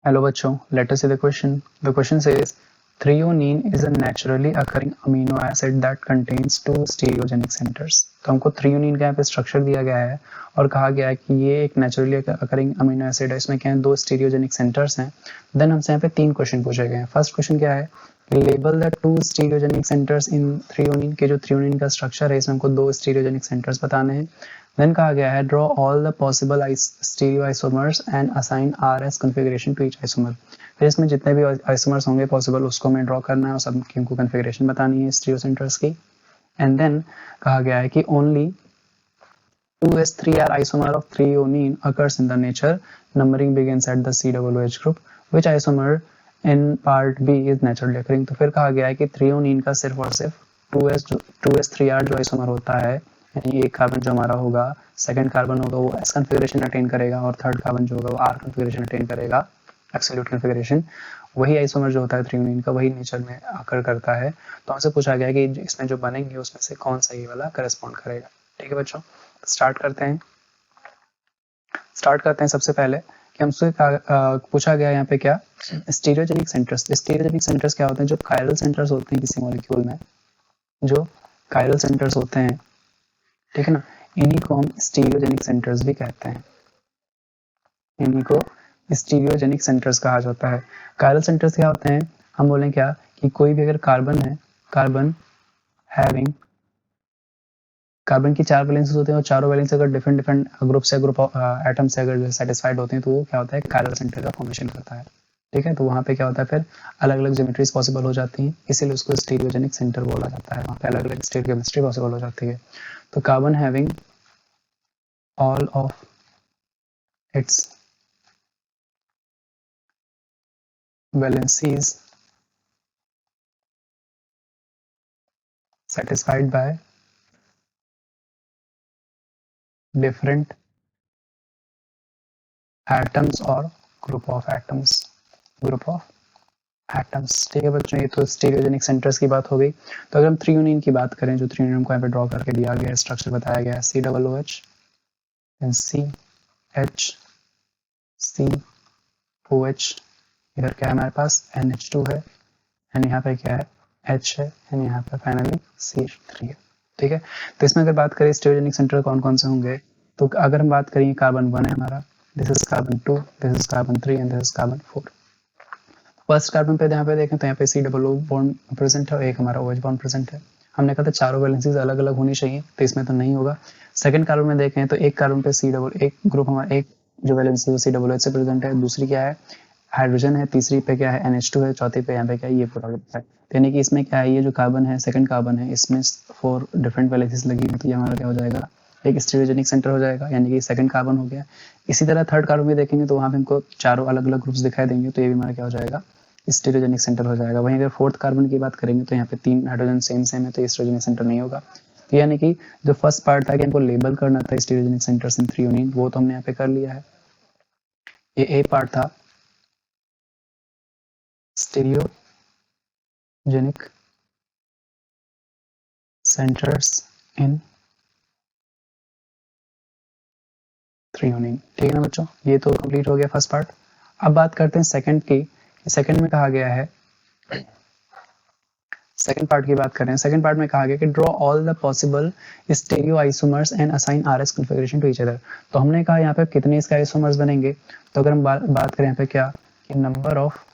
Hello बच्चों, let us see the question. The question says threonine is a naturally occurring amino acid that contains two stereogenic centers. तो हमको threonine का यहाँ पे structure दिया गया है और कहा गया है कि ये एक नेचुरली अकरिंग अमीनो एसिड है, इसमें क्या है दो स्टीरियोजेनिक सेंटर्स हैं. देन हमसे यहाँ पे तीन क्वेश्चन पूछे गए हैं. फर्स्ट क्वेश्चन क्या है, label the two stereogenic centres in threonine के जो थ्रियोनिन का स्ट्रक्चर है इसमें हमको दो स्टीरियोजेनिक सेंटर्स बताने हैं. देन कहा गया है draw all the possible stereoisomers and assign R S configuration to each isomer. फिर इसमें जितने भी आइसोमर्स होंगे पॉसिबल उसको हमें ड्रॉ करना है और सबकी हमको कॉन्फ़िगरेशन बतानी है स्टीरियो सेंटर्स की. एंड देन कहा गया है कि only 2s3r isomer of threonine occurs in the nature. Numbering begins at the COOH group. Which isomer in part B is naturally occurring? तो फिर कहा गया है कि थ्रियोनिन का सिर्फ और सिर्फ 2s3r जो आइसोमर होता है, यानी एक कार्बन जो हमारा होगा, सेकंड कार्बन होगा वो s कॉन्फ़िगरेशन अटेन करेगा और थर्ड कार्बन जो होगा वो r कॉन्फ़िगरेशन अटेन करेगा, एब्सोल्यूट कॉन्फ़िगरेशन. वही आइसोमर जो होता है थ्रियोनिन का वही नेचर में आकर करता है. तो हमसे पूछा गया कि इसमें जो बनेंगे उसमें से कौन सा ये वाला करस्पॉन्ड करेगा. ठीक है बच्चों, स्टार्ट करते हैं सबसे पहले कि हमसे पूछा गया यहाँ पे क्या स्टीरियोजेनिक सेंटर्स. स्टीरियोजेनिक सेंटर्स क्या होते हैं, जो कायरल सेंटर्स होते हैं किसी मॉलिक्यूल में, जो कायरल सेंटर्स होते हैं, ठीक है ना, इन्हीं को हम स्टीरियोजेनिक सेंटर्स भी कहते हैं. इन्हीं को स्टीरियोजेनिक सेंटर्स कहा जाता है. कायरल सेंटर्स क्या होते हैं, हम बोलें क्या कि कोई भी अगर कार्बन है, कार्बन हैविंग, कार्बन की चार वैलेंसीज होते हैं और चारों वैलेंसी अगर डिफरेंट ग्रुप से ग्रुप एटम से अगर सेटिस्फाइड होते हैं तो वो क्या होता है कायरल सेंटर का फॉर्मेशन करता है. ठीक है, तो वहाँ पे क्या होता है फिर अलग अलग ज्योमेट्रीज पॉसिबल हो जाती हैं, इसीलिए उसको स्टीरियोजेनिक सेंटर बोला जाता है. वहाँ पे अलग अलग स्टीरियोकेमिस्ट्री पॉसिबल हो जाती है. तो carbon having all of its valencies satisfied by different atoms or group of atoms. ठीक है बच्चों, ये तो स्टीरियोजेनिक सेंटर्स की बात हो गई. तो अगर हम थ्रियोनिन की बात करें, जो थ्रियोनिन को यहाँ पे ड्रॉ करके दिया गया है, स्ट्रक्चर बताया गया है COOH एंड CH COH, इधर क्या है हमारे पास NH2 है एंड यहाँ पे क्या है H है एंड यहाँ पे फाइनली CH3 है. ठीक है, तो इसमें अगर बात करें स्टीरियोजेनिक सेंटर कौन कौन से होंगे, तो अगर हम बात करें कार्बन 1 है हमारा, this is carbon 2, this is carbon 3 and this is carbon 4. First carbon पे यहाँ पे देखें तो यहाँ पे COO बॉन्ड प्रेजेंट है और एक हमारा OH बॉन्ड प्रेजेंट है. हमने कहा था चारों वैलेंसीज अलग अलग होनी चाहिए, तो इसमें तो नहीं होगा. सेकंड कार्बन में देखें तो एक कार्बन पे एक ग्रुप हमारा एक जो वैलेंसी वो COOH से प्रेजेंट है, दूसरी क्या है हाइड्रोजन है, तीसरी पे क्या है NH2 है, चौथी पे यहाँ पे क्या है ये पूरा ग्रुप है. यानी कि इसमें क्या है, ये जो कार्बन है सेकंड कार्बन है इसमें 4 डिफरेंट वैलेंसीज लगी हुई, तो ये हमारा क्या हो जाएगा एक स्टीरियोजेनिक सेंटर हो जाएगा, यानी कि सेकंड कार्बन हो गया. इसी तरह थर्ड कार्बन में देखेंगे तो वहाँ पे हमको चारों अलग अलग ग्रुप्स दिखाई देंगे, तो ये भी हमारा क्या हो जाएगा स्टीरियोजेनिक सेंटर हो जाएगा. वहीं अगर फोर्थ कार्बन की बात करेंगे तो यहाँ पे 3 हाइड्रोजन सेम है, तो स्टीरियोजेनिक सेंटर नहीं होगा. तो यानी कि जो फर्स्ट पार्ट था कि हमको लेबल करना था स्टीरियोजेनिक सेंटर्स इन थ्रियोनिन, वो तो हमने यहाँ पे कर लिया है. ये ए पार्ट था स्टीरियोजेनिक सेंटर्स इन थ्रियोनिन. ठीक है ना बच्चों, ये तो कंप्लीट हो गया फर्स्ट पार्ट. अब बात करते हैं सेकंड की. सेकंड में कहा गया है, सेकंड पार्ट की बात करें, सेकंड पार्ट में कहा गया कि draw all the possible stereo isomers and assign RS configuration to each other. तो हमने कहा यहाँ पे कितने इसके आइसोमर्स बनेंगे, तो अगर हम बात करें यहाँ पे क्या कि नंबर ऑफ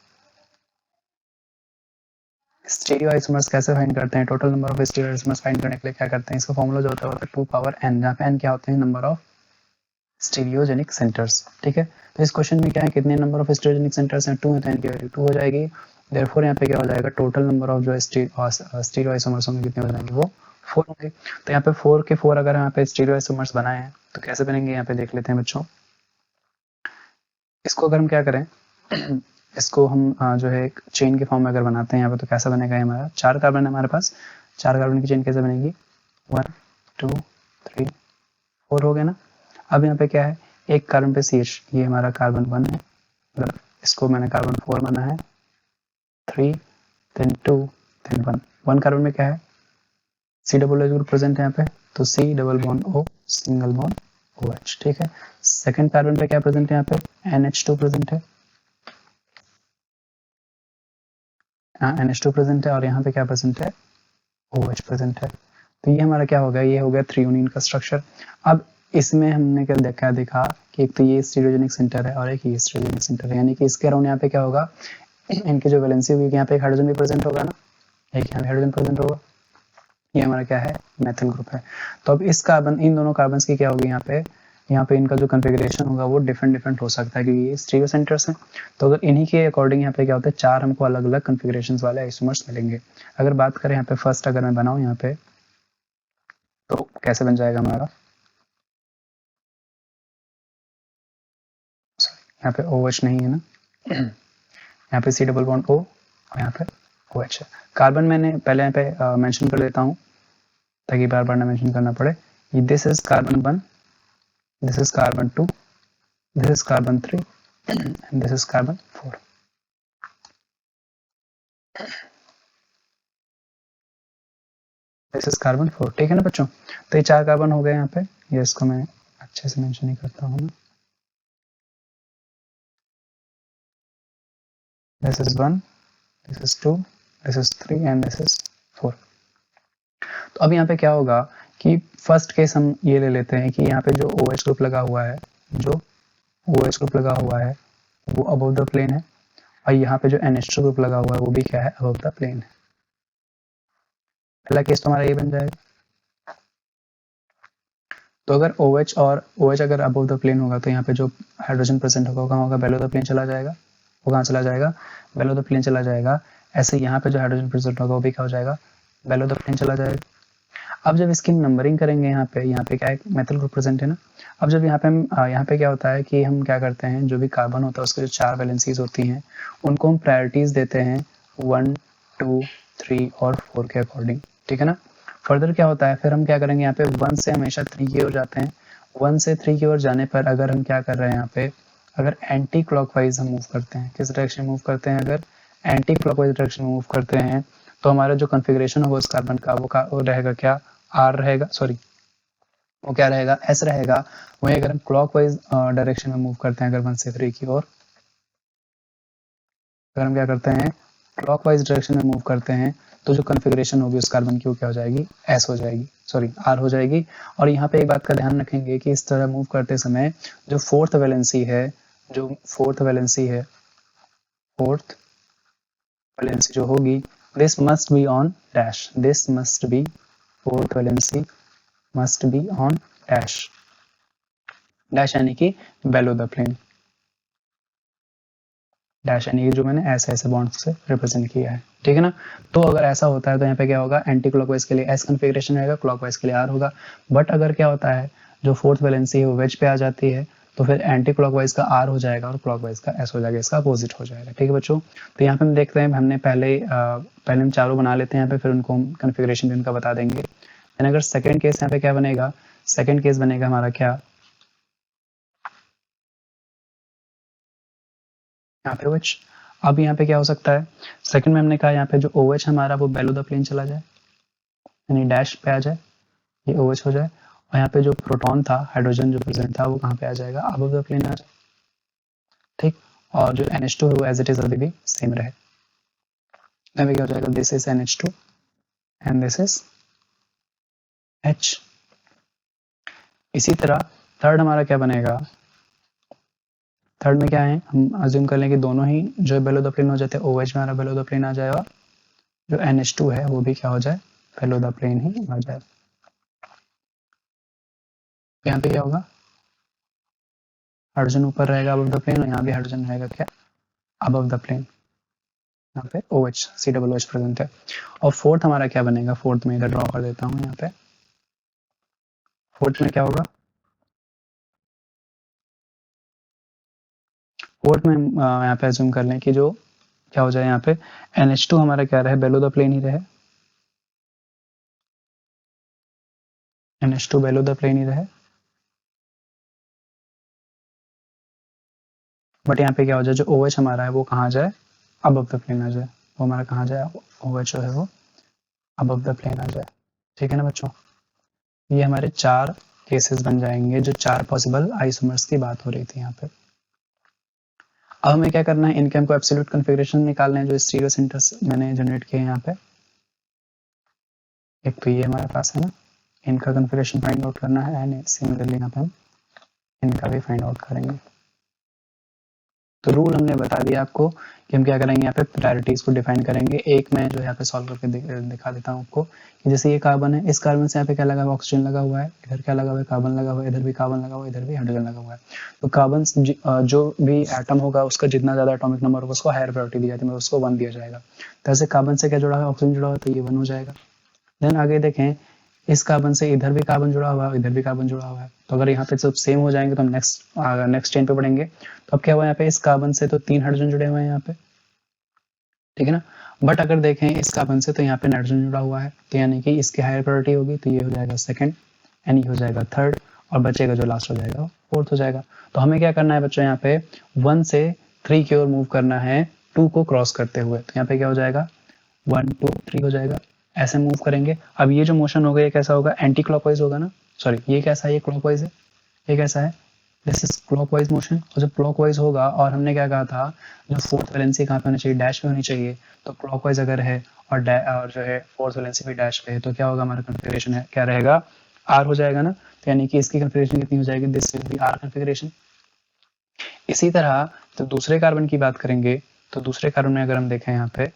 स्टीरियो आइसोमर्स कैसे फाइंड करते हैं, total number of stereo isomers find करने के लिए क्या करते हैं, इसका फॉर्मूला जो होता है 2 पावर n, जहाँ पे n क्या होते हैं नंबर ऑफ स्टीरियोजेनिक सेंटर्स. ठीक है, तो इस क्वेश्चन में क्या है कितने नंबर ऑफ स्टीरियोजेनिक सेंटर्स हैं 2 है, तो n की वैल्यू 2 हो जाएगी. देयरफॉर यहाँ पे क्या हो जाएगा टोटल नंबर ऑफ जो स्टीरियो आइसोमर्स होंगे कितने हो जाएंगे वो 4 होंगे. तो यहाँ पे 4 के 4 अगर यहाँ पे स्टीरियो आइसोमर्स बनाए हैं तो कैसे बनेंगे यहाँ पे देख लेते हैं बच्चों. इसको अगर हम क्या करें इसको हम जो है एक चेन के फॉर्म में अगर बनाते हैं यहाँ पे, तो कैसा बनेगा हमारा 4 कार्बन है हमारे पास, 4 कार्बन की चेन कैसे बनेगी 1 2 3 4 हो गया ना. अब यहाँ पे क्या है एक कार्बन पे CH, ये हमारा कार्बन 1 है, मतलब इसको मैंने कार्बन 4 माना है, 3 देन 2 देन 1. 1 कार्बन में क्या है COOH ग्रुप प्रेजेंट है यहाँ पे, तो C double bond O single bond OH. ठीक है, सेकंड कार्बन पे क्या प्रेजेंट है यहाँ पे NH2 प्रेजेंट है, NH2 प्रेजेंट है और यहाँ पे क्या प्रेजेंट है, OH प्रेजेंट है। तो ये हमारा क्या हो गया, ये हो गया थ्रीओनिन का स्ट्रक्चर। अब इसमें हमने क्या देखा कि एक तो ये स्टीरियोजेनिक सेंटर है और एक ये स्टीरियोजेनिक सेंटर है, यानी कि इसके अराउंड यहाँ पे क्या होगा, इनकी जो वैलेंसी होगी, यहाँ पे एक हाइड्रोजन भी प्रेजेंट होगा ना, एक यहाँ पे हाइड्रोजन प्रेजेंट होगा, ये हमारा क्या है, मेथिल ग्रुप है। तो अब इस कार्बन, इन दोनों कार्बन की क्या होगी, यहाँ पे इनका जो कॉन्फ़िगरेशन होगा वो डिफरेंट हो सकता है, क्योंकि ये स्टीरियो सेंटर्स हैं। तो अगर इन्हीं के अकॉर्डिंग यहाँ पे क्या होता है, 4 हमको अलग अलग कॉन्फ़िगरेशंस वाले आइसोमर्स मिलेंगे। अगर बात करें यहाँ पे फर्स्ट, अगर मैं बनाऊं यहाँ पे, तो कैसे बन जाएगा हमारा, यहाँ पे OH नहीं है ना, यहाँ पे C डबल बॉन्ड O और यहाँ पे OH है। कार्बन मैंने पहले यहाँ पे मेंशन कर देता हूँ ताकि बार बार ना मेंशन करना पड़े। This is carbon 1, this is carbon 2, this is carbon 3 and this is carbon 4। This is carbon 4, ठीक है ना बच्चों। तो ये 4 कार्बन हो गए यहाँ पे, ये इसको मैं अच्छे से मेंशन ही करता हूँ। This is 1, this is 2, this is 3 and this is 4। तो अब यहाँ पे क्या होगा कि फर्स्ट केस हम ये ले लेते हैं कि यहाँ पे जो OH ग्रुप लगा हुआ है, जो OH ग्रुप लगा हुआ है वो अबव द प्लेन है, और यहाँ पे जो NH2 ग्रुप लगा हुआ है वो भी क्या है, अबव द प्लेन है। पहला केस तो हमारा ये बन जाएगा। तो अगर OH अगर अबव द प्लेन होगा तो यहाँ पे जो हाइड्रोजन प्रेजेंट होगा वो कहाँ होगा, बेलो द प्लेन चला जाएगा। वो कहाँ चला जाएगा, बेलो द प्लेन चला जाएगा। ऐसे यहाँ पे जो हाइड्रोजन प्रेजेंट होगा वो भी क्या हो जाएगा, बेलो द प्लेन चला जाएगा। अब जब इसकी नंबरिंग करेंगे यहाँ पे क्या है, मेथल ग्रुप प्रेजेंट है ना। अब जब यहाँ पे क्या होता है कि हम क्या करते हैं, जो भी कार्बन होता है उसके जो 4 वैलेंसीज होती हैं उनको हम प्रायोरिटीज देते हैं 1, 2, 3 और 4 के अकॉर्डिंग, ठीक है ना। फर्दर क्या होता है, फिर हम क्या करेंगे, यहाँ पे 1 से हमेशा 3 की ओर जाते हैं। 1 से 3 की ओर जाने पर अगर हम क्या कर रहे हैं, यहाँ पे अगर एंटी क्लॉकवाइज हम मूव करते हैं, किस डायरेक्शन मूव करते हैं, अगर एंटी क्लॉकवाइज डायरेक्शन मूव करते हैं तो हमारा जो कॉन्फ़िगरेशन होगा उस कार्बन का वो रहेगा क्या, आर रहेगा, सॉरी वो क्या रहेगा, एस रहेगा। वहीं अगर हम क्लॉकवाइज डायरेक्शन में मूव करते हैं, अगर 1 से 3 की ओर, अगर हम क्या करते हैं क्लॉकवाइज डायरेक्शन में मूव करते हैं तो जो कॉन्फ़िगरेशन होगी उस कार्बन की वो क्या हो जाएगी, एस हो जाएगी, सॉरी आर हो जाएगी। और यहाँ पे एक बात का ध्यान रखेंगे कि इस तरह मूव करते समय जो फोर्थ वैलेंसी है, फोर्थ वैलेंसी जो होगी, this must be on dash, this must be, fourth valency must be on dash, dash यानी कि बेलो द प्लेन, डैश यानी कि जो मैंने ऐसे बॉन्ड से रिप्रेजेंट किया है, ठीक है ना। तो अगर ऐसा होता है तो यहाँ पे क्या होगा, एंटी क्लॉकवाइज के लिए एस कॉन्फ़िगरेशन रहेगा, क्लॉकवाइज के लिए आर होगा। बट अगर क्या होता है, जो फोर्थ वैलेंसी है वो वेज पे आ जाती है तो फिर एंटी क्लॉकवाइज का आर हो जाएगा और क्लॉकवाइज का एस हो जाएगा, इसका अपोजिट हो जाएगा, ठीक है बच्चों। तो यहाँ पे हम देखते हैं, हमने पहले हम चारों बना लेते हैं यहाँ पे, फिर उनको हम कॉन्फ़िगरेशन भी उनका बता देंगे। देन अगर सेकेंड केस यहाँ पे क्या बनेगा, सेकेंड केस बनेगा हमारा क्या, यहाँ पे OH। अब यहाँ पे क्या हो सकता है, सेकंड में हमने कहा यहाँ पे जो OH हमारा वो बेलो द प्लेन चला जाए, यानी डैश पे आ जाए, ये OH हो जाए। और यहाँ पे जो प्रोटॉन था, हाइड्रोजन जो प्रेजेंट था वो कहाँ पे आ जाएगा, अबव द प्लेन आ जाए, ठीक। और जो NH2 है वो एज इट इज अभी भी सेम रहे। यहाँ पे क्या हो जाएगा, this is NH2 and this is H। इसी तरह थर्ड हमारा क्या बनेगा, थर्ड में क्या है, हम अज्यूम कर लें कि दोनों ही जो बेलो द प्लेन हो जाते हैं, OH में हमारा बेलो द प्लेन आ जाएगा, जो NH2 है वो भी क्या हो जाए, बेलो द प्लेन ही आ जाए। यहाँ पे क्या होगा, हाइड्रोजन ऊपर रहेगा अबव द प्लेन, और यहाँ भी हाइड्रोजन रहेगा क्या, अबव द प्लेन। यहाँ पे OH, COOH प्रेजेंट है। और फोर्थ हमारा क्या बनेगा, फोर्थ में इधर ड्रॉ कर देता हूँ यहाँ पे। फोर्थ में क्या होगा, फोर्थ में यहाँ पे अज्यूम कर लें कि जो क्या हो जाए, यहाँ पे NH2 हमारा क्या रहे, बेलो द प्लेन ही रहे, NH2 बेलो द प्लेन ही रहे। बट यहाँ पे क्या हो जाए, जो OH हमारा है वो कहाँ जाए, अबव द प्लेन आ जाए, वो हमारा कहाँ जाए, OH जो है वो अबव द प्लेन आ जाए, ठीक है ना बच्चों। ये हमारे 4 केसेस बन जाएंगे, जो 4 पॉसिबल आइसोमर्स की बात हो रही थी यहाँ पे। अब हमें क्या करना है, इनके हमको एब्सोल्यूट कॉन्फ़िगरेशन निकालने हैं जो स्टीरियो सेंटर्स मैंने जनरेट किए हैं यहाँ पे। एक तो ये हमारे पास है ना, इनका कॉन्फ़िगरेशन फाइंड आउट करना है एंड सिमिलरली यहाँ पे हम इनका भी फाइंड आउट करेंगे। तो रूल हमने बता दिया आपको कि हम क्या करेंगे, यहाँ पे प्रायोरिटीज को डिफाइन करेंगे। एक मैं जो यहाँ पे सॉल्व करके दिखा देता हूँ आपको कि जैसे ये कार्बन है, इस कार्बन से यहाँ पे क्या लगा हुआ है, ऑक्सीजन लगा हुआ है, इधर क्या लगा हुआ है, कार्बन लगा हुआ है, इधर भी कार्बन लगा हुआ है, इधर भी हाइड्रोजन लगा हुआ है। तो कार्बन जो भी एटम होगा उसका जितना ज्यादा एटॉमिक नंबर होगा उसको हायर प्रायोरिटी दी जाती है, मतलब उसको 1 दिया जाएगा। तो ऐसे कार्बन से क्या जुड़ा है, ऑक्सीजन जुड़ा हुआ है, तो ये 1 हो जाएगा। देन आगे देखें, इस कार्बन से इधर भी कार्बन जुड़ा हुआ है, इधर भी कार्बन जुड़ा हुआ है, तो अगर यहाँ पे सब सेम हो जाएंगे तो हम नेक्स्ट चेन पे बढ़ेंगे। तो अब क्या हुआ यहाँ पे, इस कार्बन से तो 3 हाइड्रोजन जुड़े हुए हैं यहाँ पे, ठीक है ना। बट अगर देखें इस कार्बन से तो यहाँ पे नाइट्रोजन जुड़ा हुआ है, तो यानी कि इसकी हायर प्रायोरिटी होगी, तो ये हो जाएगा सेकंड एंड ये हो जाएगा थर्ड, और बचेगा जो लास्ट हो जाएगा वो फोर्थ हो जाएगा। तो हमें क्या करना है बच्चों, यहाँ पे 1 से 3 की ओर मूव करना है 2 को क्रॉस करते हुए। तो यहाँ पे क्या हो जाएगा, 1 2 3 हो जाएगा, ऐसे मूव करेंगे। अब ये जो मोशन होगा ये कैसा होगा, एंटी क्लॉकवाइज होगा ना, सॉरी ये कैसा है, ये क्लॉकवाइज है, ये कैसा है, दिस इज क्लॉकवाइज मोशन। और जब क्लॉकवाइज होगा, और हमने क्या कहा था, जो फोर्थ वैलेंसी कहाँ पे होनी चाहिए, डैश पे होनी चाहिए। तो क्लॉकवाइज अगर है और जो है फोर्थ वैलेंसी भी डैश पे है, तो क्या होगा, हमारा कॉन्फ़िगरेशन है क्या रहेगा, आर हो जाएगा ना। तो यानी कि इसकी कॉन्फ़िगरेशन कितनी हो जाएगी, this will be R configuration. इसी तरह तो दूसरे कार्बन की बात करेंगे, तो दूसरे कार्बन में अगर हम देखें यहाँ पे,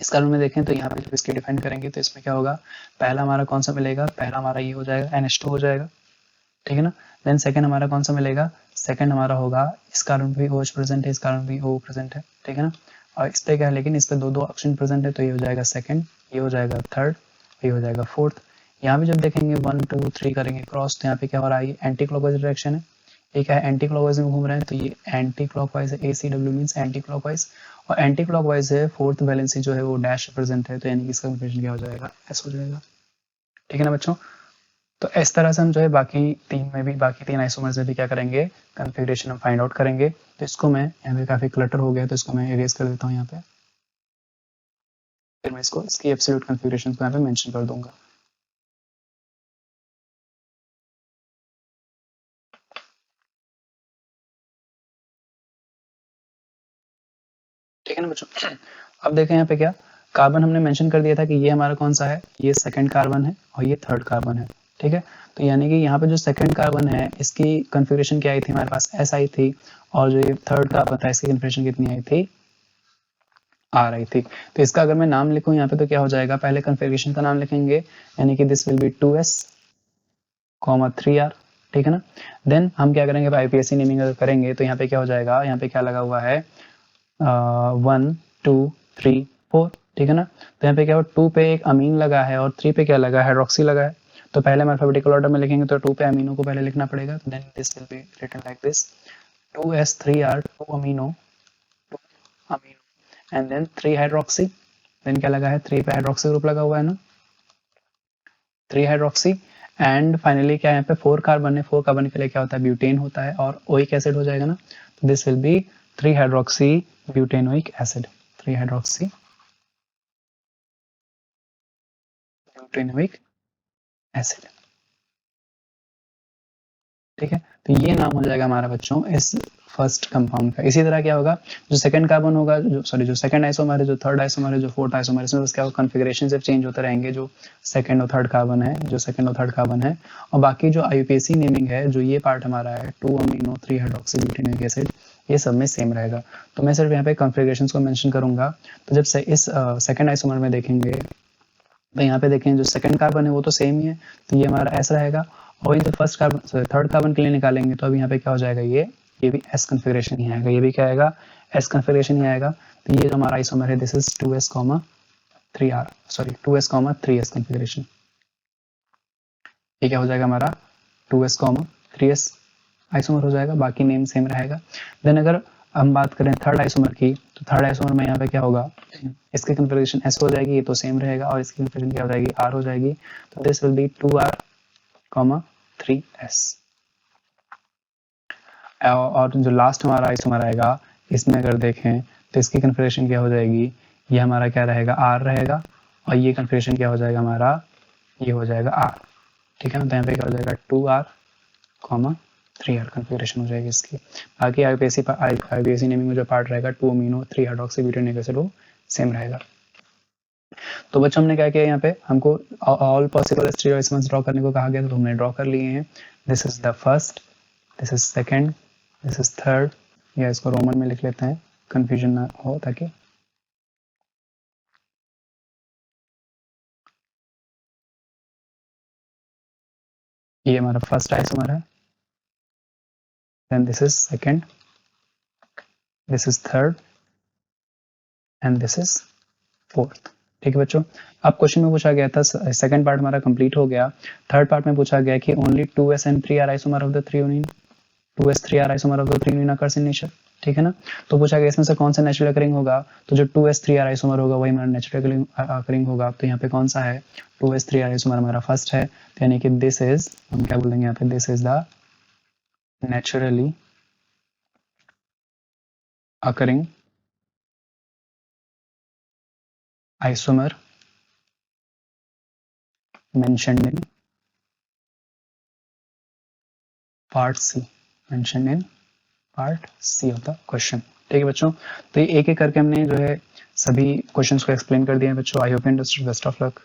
इस कार्बन में देखें तो यहाँ पे जब इसकी डिफाइन करेंगे तो इसमें क्या होगा, पहला हमारा कौन सा मिलेगा, पहला हमारा ये हो जाएगा NH2 हो जाएगा, ठीक है ना। देन सेकंड हमारा कौन सा मिलेगा, सेकंड हमारा होगा, इस कार्बन पे भी OH प्रेजेंट है, इस कार्बन पे भी O प्रेजेंट है, ठीक है ना। और इस पे क्या है, लेकिन इस पे दो ऑक्सीजन प्रेजेंट है, तो ये हो जाएगा सेकंड, ये हो जाएगा थर्ड, ये हो जाएगा फोर्थ। यहाँ भी जब देखेंगे 1 2 3 करेंगे क्रॉस, तो यहाँ पे क्या हो रहा है, एंटी क्लॉकवाइज डायरेक्शन है, ये क्या है, एंटी क्लॉकवाइज में घूम रहे हैं, तो ये एंटी क्लॉकवाइज है, ACW मींस एंटी क्लॉकवाइज, और एंटी क्लॉकवाइज है, फोर्थ वैलेंसी जो है वो डैश प्रेजेंट है, तो यानी कि इसका कन्फर्मेशन क्या हो जाएगा, S हो जाएगा, ठीक है ना बच्चों। तो इस तरह से हम जो है बाकी तीन आइसोमर्स में भी क्या करेंगे, कॉन्फ़िगरेशन हम फाइंड आउट करेंगे। तो इसको मैं यहाँ पे काफी क्लटर हो गया, तो इसको मैं इरेज कर देता हूँ यहाँ पे, फिर मैं इसको इसकी एब्सोल्यूट कॉन्फ़िगरेशन को यहाँ पे मेंशन कर दूंगा। ठीक है ना बच्चों। अब देखें यहाँ पे क्या, कार्बन हमने मेंशन कर दिया था कि ये हमारा कौन सा है, ये सेकंड कार्बन है और ये थर्ड कार्बन है, ठीक है। तो यानी कि यहाँ पे जो सेकंड कार्बन है इसकी कॉन्फ़िगरेशन क्या आई थी, हमारे पास S आई थी, और जो ये थर्ड कार्बन था इसकी कॉन्फ़िगरेशन कितनी आई थी, आ रही थी। तो इसका अगर मैं नाम लिखूं यहाँ पे तो क्या हो जाएगा, पहले कॉन्फ़िगरेशन का नाम लिखेंगे, यानी कि this will B 2s, 3r, ठीक है ना। देन हम क्या करेंगे, IPSC नेमिंग अगर करेंगे तो यहाँ पे क्या हो जाएगा, यहाँ पे क्या लगा हुआ है, 1 2 3 4, ठीक है ना। तो यहाँ पे क्या हो, 2 पे एक अमीन लगा है और 3 पे क्या लगा है, हाइड्रोक्सी लगा है। तो पहले हम अल्फाबेटिकल ऑर्डर में लिखेंगे, तो 2 पे अमीनो को पहले लिखना पड़ेगा, तो then this will be written like this, 2s3r, 2 amino and then 3 hydroxy, then क्या लगा है, 3 पे हाइड्रोक्सी ग्रुप लगा हुआ है ना, 3 हाइड्रोक्सी, एंड फाइनली क्या है, यहाँ पे 4 कार्बन है, 4 कार्बन के लिए क्या होता है, ब्यूटेन होता है, और ओइक एसिड हो जाएगा ना। तो this will B 3 hydroxy butanoic acid, 3 hydroxy butanoic acid, ठीक है। तो ये नाम हो जाएगा हमारा बच्चों इस फर्स्ट कंपाउंड का। इसी तरह क्या होगा, जो सेकंड कार्बन होगा, जो सेकंड आइसोमर है, जो थर्ड आइसोमर है, जो फोर्थ आइसोमर है, इसमें बस क्या होगा, कॉन्फ़िगरेशन जब चेंज होते रहेंगे, जो सेकंड और थर्ड कार्बन है, और बाकी जो IUPAC नेमिंग है, जो ये पार्ट हमारा है 2 अमीनो 3 हाइड्रोक्सी ब्यूटेनोइक एसिड, ये सब में सेम रहेगा। तो मैं सिर्फ यहाँ पे कॉन्फ़िगरेशंस को मेंशन करूंगा। तो जब से इस सेकंड आइसोमर में देखेंगे, तो यहाँ पे देखें जो सेकंड कार्बन है वो तो सेम ही है, तो ये हमारा S रहेगा, और ये जो फर्स्ट कार्बन थर्ड कार्बन के लिए निकालेंगे, तो अब यहाँ पे क्या हो जाएगा, ये भी S कॉन्फ़िगरेशन ही आएगा, ये भी क्या आएगा, S कॉन्फ़िगरेशन ही आएगा। तो ये जो हमारा आइसोमर है, this is 2s 3r, sorry 2s 3s configuration, ये क्या हो जाएगा हमारा 2s 3s आइसोमर हो जाएगा, बाकी नेम सेम रहेगा। देन अगर हम बात करें थर्ड आइसोमर की, तो थर्ड आइसोमर में यहाँ पे क्या होगा, इसकी कॉन्फ़िगरेशन S हो जाएगी, ये तो सेम रहेगा, और इसकी कॉन्फ़िगरेशन क्या हो जाएगी, R हो जाएगी। तो this will B 2r 3s। और जो लास्ट हमारा आइसोमर आएगा, इसमें अगर देखें तो इसकी कॉन्फ़िगरेशन क्या हो जाएगी, ये हमारा क्या रहेगा, R रहेगा, और ये कॉन्फ़िगरेशन क्या हो जाएगा हमारा, ये हो जाएगा R, ठीक है ना। तो यहाँ पे क्या हो जाएगा 2r 3R कॉन्फ़िगरेशन हो जाएगी इसकी। बाकी IUPAC नेमिंग में जो पार्ट रहेगा 2 अमीनो 3 हाइड्रोक्सीब्यूटेन एसिड वो सेम रहेगा। तो बच्चों हमने क्या किया, यहाँ पे हमको all possible stereo isomers draw करने को कहा गया, तो हमने ड्रॉ कर लिए हैं। This is the first, this is second, this is third, या इसको रोमन में लिख लेते हैं, कंफ्यूजन ना हो ताकि। ये हमारा फर्स्ट आइसोमर है, then this is second, this is third and this is fourth. ठीक है बच्चों, अब क्वेश्चन में पूछा गया था, सेकंड पार्ट हमारा कंप्लीट हो गया। थर्ड पार्ट में पूछा गया कि only 2s and 3 are isomer of the threonine, 2s 3r isomer of the threonine occurs in nature. ठीक है ना, तो पूछा गया इसमें से कौन सा नेचुरल अकरिंग होगा, तो जो 2s 3r आइसोमर होगा वही हमारा नेचुरल अकरिंग होगा। तो यहाँ पे कौन सा है, 2s 3r आइसोमर हमारा फर्स्ट है, तो यानी कि दिस इज, हम क्या बोल देंगे यहाँ पे, this is the naturally occurring isomer mentioned in part C, mentioned in part C of the question। ठीक है बच्चों, तो ये एक एक करके हमने जो है सभी क्वेश्चंस को एक्सप्लेन कर दिया है बच्चों। I hope you understood, best of luck.